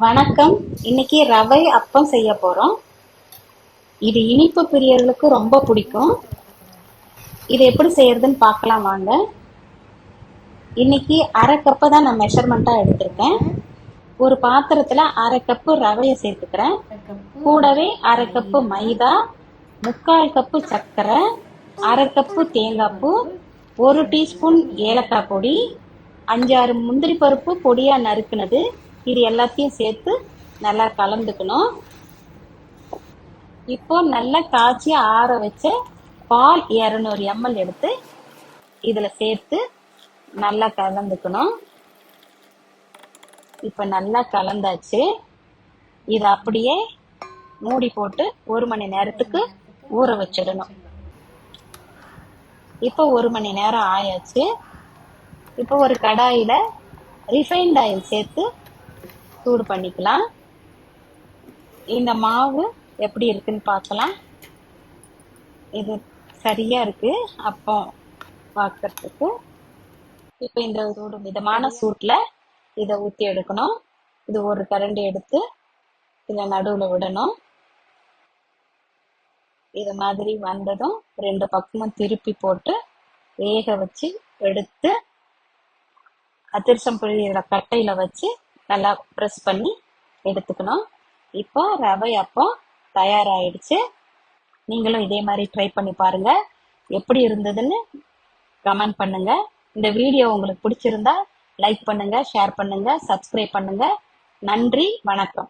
வணக்கம். இன்னைக்கு ரவை அப்பம் செய்ய போறோம். இது இனிப்பு பிரியர்களுக்கு ரொம்ப பிடிக்கும். இது எப்படி செய்யறதுன்னு பார்க்கலாம் வாங்க. இன்னைக்கு அரை கப்பு தான் நான் மெஷர்மெண்ட்டா எடுத்திருக்கேன். ஒரு பாத்திரத்துல அரை கப்பு ரவையை சேர்த்துக்கிறேன். கூடவே அரை கப்பு மைதா, 3/4 கப்பு சர்க்கரை, அரை கப்பு தேங்காய் பூ, 1 டீஸ்பூன் ஏலக்காய் பொடி, 5-6 முந்திரி பருப்பு பொடியா நறுக்குனது, இது எல்லாத்தையும் சேர்த்து நல்லா கலந்துக்கணும். இப்போ நல்லா காய்ச்சி ஆற வச்ச பால் 200 ml எடுத்து இதுல சேர்த்து நல்லா கலந்துக்கணும். இப்ப நல்லா கலந்தாச்சு. இத அப்படியே மூடி போட்டு 1 மணி நேரத்துக்கு ஊற வச்சிடணும். இப்போ 1 மணி நேரம் ஆயாச்சு. இப்போ ஒரு கடாயில ரிஃபைன்ட் ஆயில் சேர்த்து சூடு பண்ணிக்கலாம். இந்த மாவு எப்படி இருக்குன்னு பார்க்கலாம். இது சரியா இருக்கு அப்போ பார்க்கறதுக்கு. இப்போ இந்த சூடு மிதமான சூட்ல இதை ஊற்றி எடுக்கணும். இது ஒரு கரண்டி எடுத்து இதில் நடுவில் விடணும். இது மாதிரி வந்ததும் 2 பக்கமும் திருப்பி போட்டு வேக வச்சு எடுத்து அதிரசம் புளியோட கட்டையில வச்சு நல்லா ப்ரெஸ் பண்ணி எடுத்துக்கணும். இப்போ ரவை அப்பம் தயாராகிடுச்சு. நீங்களும் இதே மாதிரி ட்ரை பண்ணி பாருங்க. எப்படி இருந்ததுன்னு கமெண்ட் பண்ணுங்க. இந்த வீடியோ உங்களுக்கு பிடிச்சிருந்தா லைக் பண்ணுங்க, ஷேர் பண்ணுங்க, சப்ஸ்கிரைப் பண்ணுங்க. நன்றி, வணக்கம்.